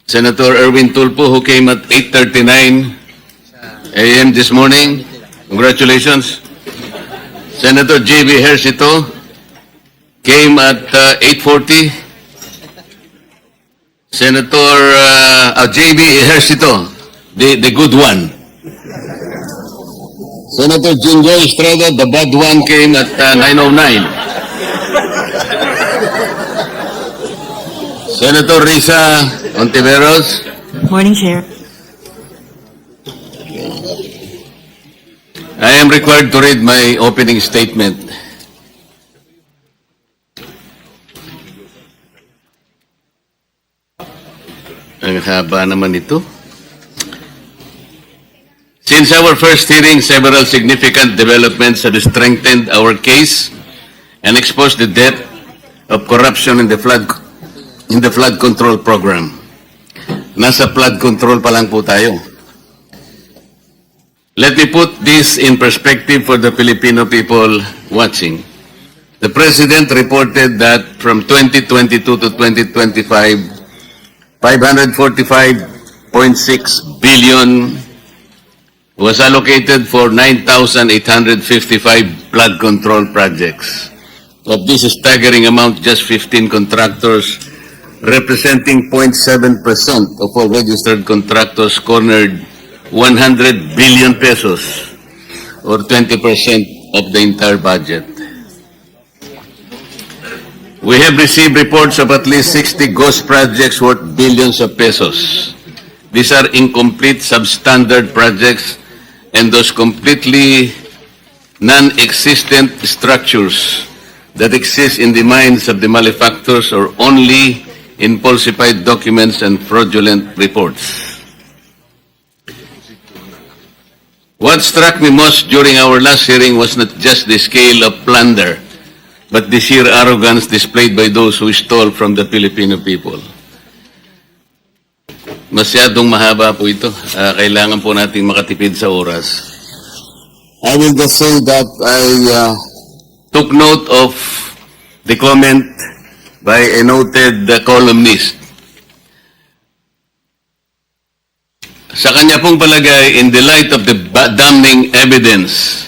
Senator Erwin Tulfo, who came at 8:39 a.m. this morning. Congratulations. Senator J.B. Hercito came at 8:40. Senator J.B. Hercito, the good one. Senator Jingo Estrada, the bad one, came at 9:09. Senator Risa Ontiveros. Morning, Chair. I am required to read my opening statement. Ang haba naman ito. Since our first hearing, several significant developments have strengthened our case and exposed the depth of corruption in the flood control program. Nasa flood control pa lang po tayo. Let me put this in perspective for the Filipino people watching. The President reported that from 2022 to 2025, 545.6 billion was allocated for 9,855 flood control projects. Of this staggering amount, just 15 contractors, representing 0.7% of all registered contractors, cornered 100 billion pesos, or 20% of the entire budget. We have received reports of at least 60 ghost projects worth billions of pesos. These are incomplete, substandard projects and those completely non-existent structures that exist in the minds of the malefactors or only in falsified documents and fraudulent reports. What struck me most during our last hearing was not just the scale of plunder, but the sheer arrogance displayed by those who stole from the Filipino people. Masyadong mahaba po ito. Kailangan po nating makatipid sa oras. I will just say that I took note of the comment by a noted columnist. Sa kanya pong palagay, in the light of the damning evidence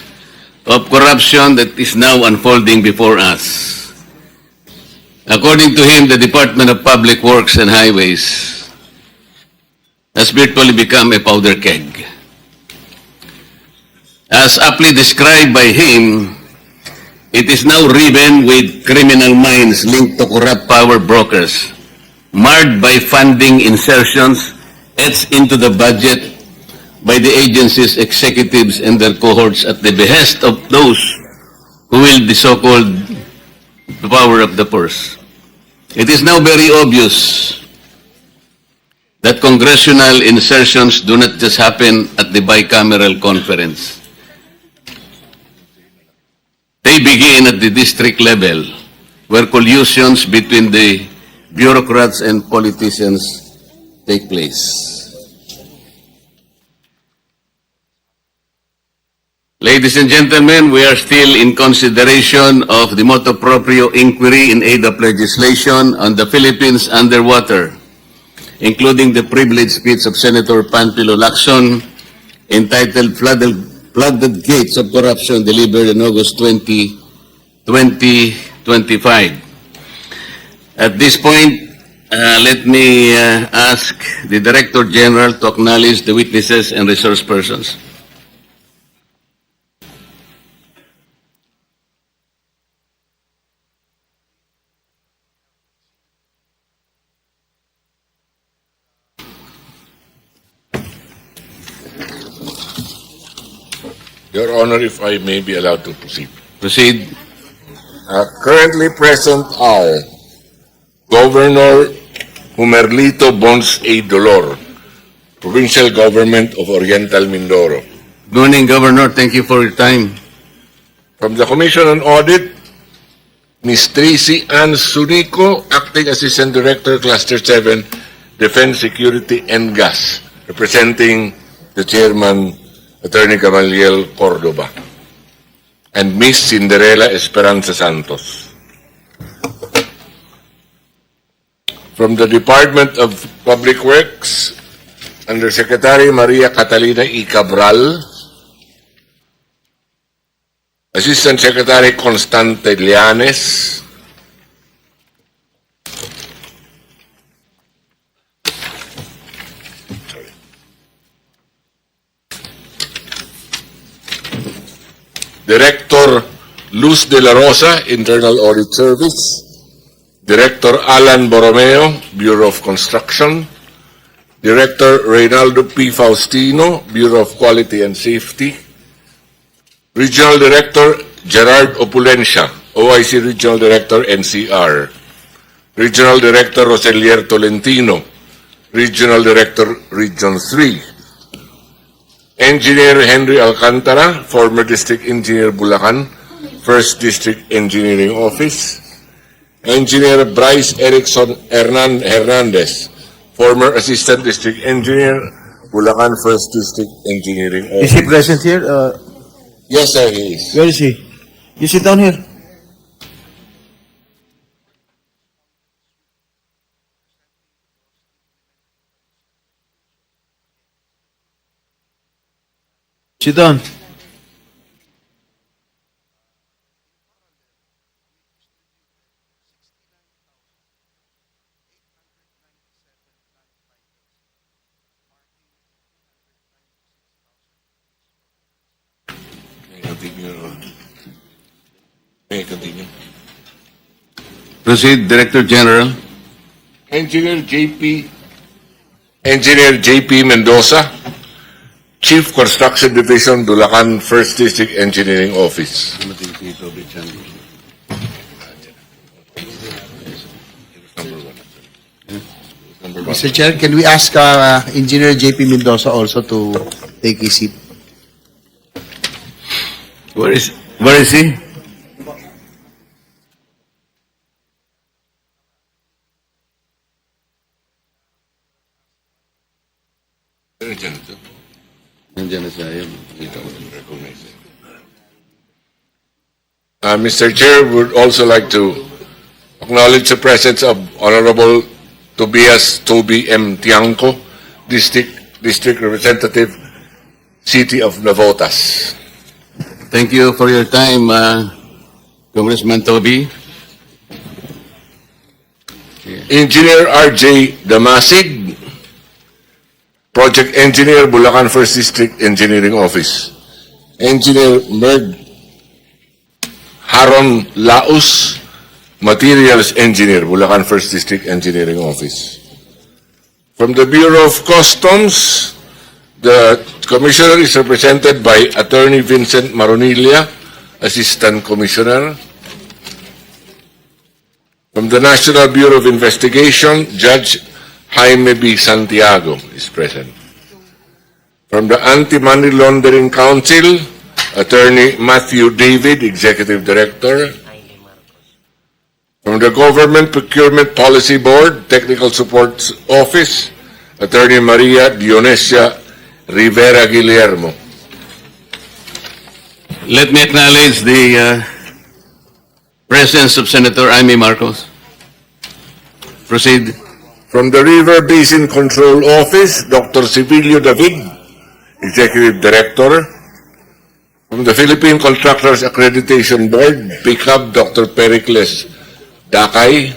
of corruption that is now unfolding before us, according to him, the Department of Public Works and Highways has virtually become a powder keg. As aptly described by him, it is now riven with criminal minds linked to corrupt power brokers, marred by funding insertions etched into the budget by the agency's executives and their cohorts at the behest of those who wield the so-called power of the purse. It is now very obvious that congressional insertions do not just happen at the bicameral conference. They begin at the district level, where collusions between the bureaucrats and politicians take place. Ladies and gentlemen, we are still in consideration of the motu proprio inquiry in aid of legislation on the Philippines underwater, including the privileged speech of Senator Panfilo Lacson entitled Flooded Gates of Corruption, delivered on August 20, 2025. At this point, let me ask the Director General to acknowledge the witnesses and resource persons. Your Honor, if I may be allowed to proceed. Proceed. Currently present are Governor Humerlito Bons A. Dolor, Provincial Government of Oriental Mindoro. Good morning, Governor. Thank you for your time. From the Commission on Audit, Ms. Tracy Ann Sunico, Acting Assistant Director, Cluster 7, Defense, Security, and Gas, representing the Chairman, Attorney Gamaliel Cordova, and Ms. Cinderella Esperanza Santos. From the Department of Public Works, Undersecretary Maria Catalina E. Cabral, Assistant Secretary Constante Llanes, Director Luz de la Rosa, Internal Audit Service, Director Alan Borromeo, Bureau of Construction, Director Reynaldo P. Faustino, Bureau of Quality and Safety, Regional Director Gerard Opulencia, OIC Regional Director NCR, Regional Director Roselier Tolentino, Regional Director Region 3, Engineer Henry Alcantara, former District Engineer Bulacan, 1st District Engineering Office, Engineer Bryce Erickson Hernandez, former Assistant District Engineer, Bulacan 1st District Engineering Office. Is he present here? Yes, sir, he is. Where is he? You sit down here. Sit down. May I continue? Proceed, Director General. Engineer JP Mendoza, Chief Construction Division, Bulacan 1st District Engineering Office. Mr. Chair, can we ask Engineer JP Mendoza also to take his seat? Where is he? Nandiyan na siya. Mr. Chair, would also like to acknowledge the presence of Honorable Tobias Toby M. Tiangco, District Representative, City of Navotas. Thank you for your time, Congressman Toby. Engineer R.J. Damasig, Project Engineer, Bulacan 1st District Engineering Office. Engineer Merg Haron Laus, Materials Engineer, Bulacan 1st District Engineering Office. From the Bureau of Customs, the Commissioner is represented by Attorney Vincent Maronilla, Assistant Commissioner. From the National Bureau of Investigation, Judge Jaime B. Santiago is present. From the Anti-Money Laundering Council, Attorney Matthew David, Executive Director. From the Government Procurement Policy Board, Technical Support Office, Attorney Maria Dionesia Rivera Guillermo. Let me acknowledge the presence of Senator Amy Marcos. Proceed. From the River Basin Control Office, Dr. Sibilio David, Executive Director. From the Philippine Contractors Accreditation Board, PICAB, Dr. Pericles Dakay.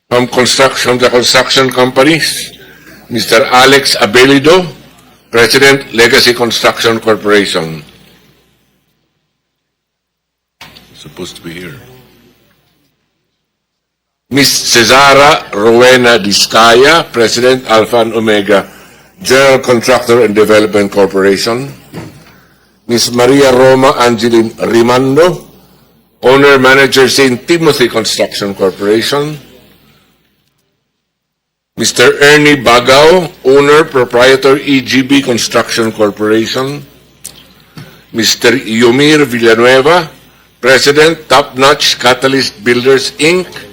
From the construction companies, Mr. Alex Abelido, President, Legacy Construction Corporation. Supposed to be here. Ms. Cesara Rowena Discaya, President, Alpha and Omega, General Contractor and Development Corporation. Ms. Maria Roma Angeline Rimando, Owner Manager, St. Timothy Construction Corporation. Mr. Ernie Bagao, Owner, Proprietor, EGB Construction Corporation. Mr. Yomir Villanueva, President, Top Notch Catalyst Builders, Inc.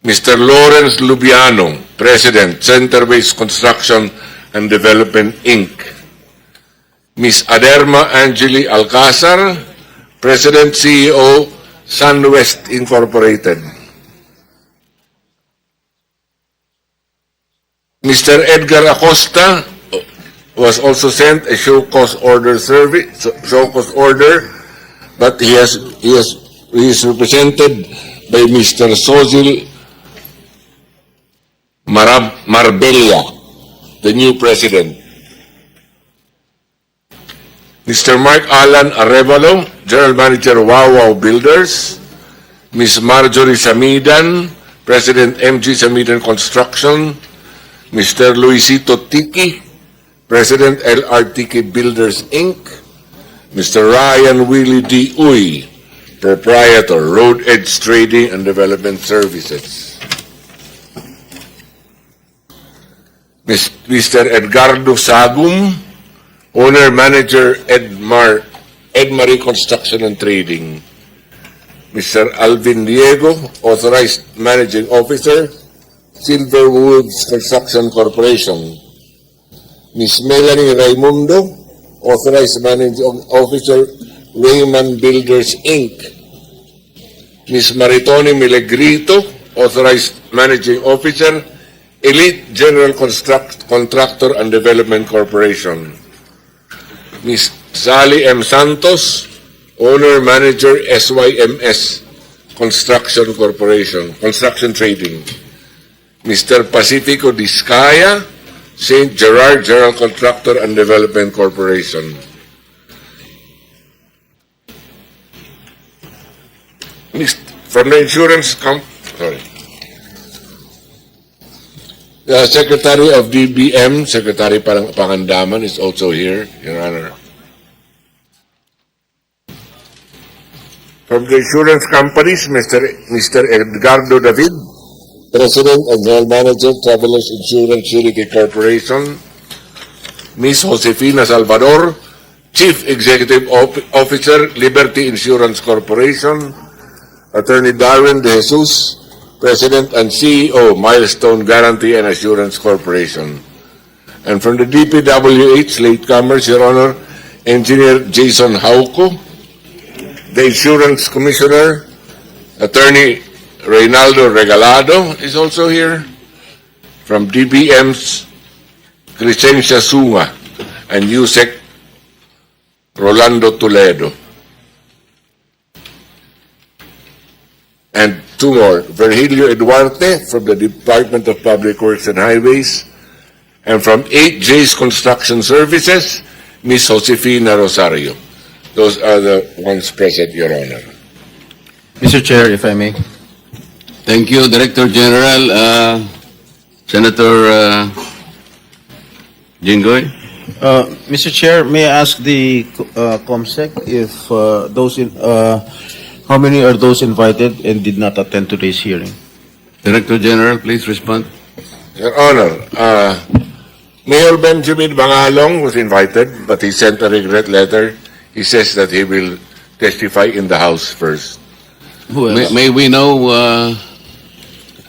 Mr. Lawrence Lubiano, President, Center-Based Construction and Development, Inc. Ms. Aderma Angeli Alcazar, President, CEO, SunWest Incorporated. Mr. Edgar Acosta was also sent a show cause order but he is represented by Mr. Sozil Marbella, the new president. Mr. Mark Alan Arevalo, General Manager Wow Builders. Ms. Marjorie Samidan, President MG Samidan Construction. Mr. Luisito Tiki, President LR Tiki Builders Inc. Mr. Ryan Willie D. Uy, Proprietor, Road Edge Trading and Development Services. Mr. Edgardo Sagum, Owner Manager Edmarie Construction and Trading. Mr. Alvin Diego, Authorized Managing Officer, Silverwoods Construction Corporation. Ms. Melanie Raimundo, Authorized Managing Officer, Raymond Builders Inc. Ms. Maritoni Milegrito, Authorized Managing Officer, Elite General Contractor and Development Corporation. Ms. Sally M. Santos, Owner Manager SYMS Construction Corporation, Construction Trading. Mr. Pacifico Discaya, St. Gerard General Contractor and Development Corporation. From the insurance the Secretary of DBM, Secretary Pangandaman, is also here, Your Honor. From the insurance companies, Mr. Edgardo David, President and General Manager, Travelers Insurance Surety Corporation. Ms. Josefina Salvador, Chief Executive Officer, Liberty Insurance Corporation. Attorney Darwin De Jesus, President and CEO, Milestone Guarantee and Assurance Corporation. And from the DPWH, latecomers, Your Honor, Engineer Jason Hauco, the Insurance Commissioner, Attorney Reynaldo Regalado is also here. From DBM's Crescencia Sunga and USEC Rolando Toledo. And two more, Virgilio Eduarte from the Department of Public Works and Highways, and from 8J's Construction Services, Ms. Josefina Rosario. Those are the ones present, Your Honor. Mr. Chair, if I may. Thank you, Director General. Senator Jinggoy. Mr. Chair, may I ask the COMSEC if how many are those invited and did not attend today's hearing? Director General, please respond. Your Honor, Mayor Benjamin Magalong was invited, but he sent a regret letter. He says that he will testify in the House first. Who else? May we know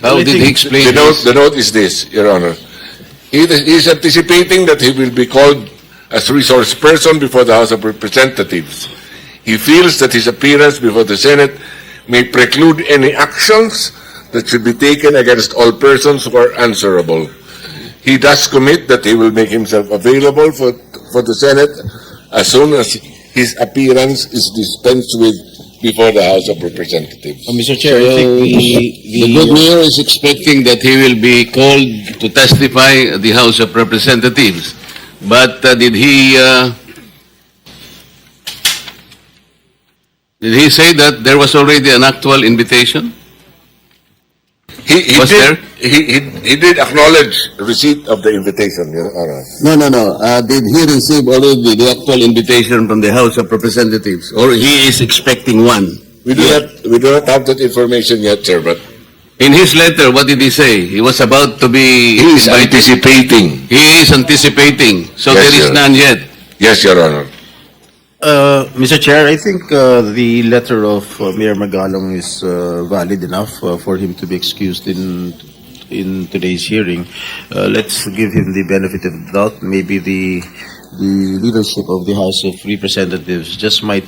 how did he explain this? The note is this, Your Honor. He is anticipating that he will be called as resource person before the House of Representatives. He feels that his appearance before the Senate may preclude any actions that should be taken against all persons who are answerable. He does commit that he will make himself available for the Senate as soon as his appearance is dispensed with before the House of Representatives. Mr. Chair, I think The good mayor is expecting that he will be called to testify at the House of Representatives. But did he say that there was already an actual invitation? He Was there? He did acknowledge receipt of the invitation, Your Honor. No. Did he receive already the actual invitation from the House of Representatives, or he is expecting one? We do not have that information yet, sir, but In his letter, what did he say? He was about to be he is invited. anticipating. He is anticipating. So Yes, there is sir. none yet. Yes, Your Honor. Mr. Chair, I think the letter of Mayor Magalong is valid enough for him to be excused in today's hearing. Let's give him the benefit of the doubt. Maybe the leadership of the House of Representatives just might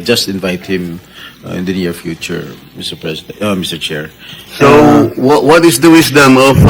just invite him in the near future, Mr. President, Mr. Chair. So what is the wisdom of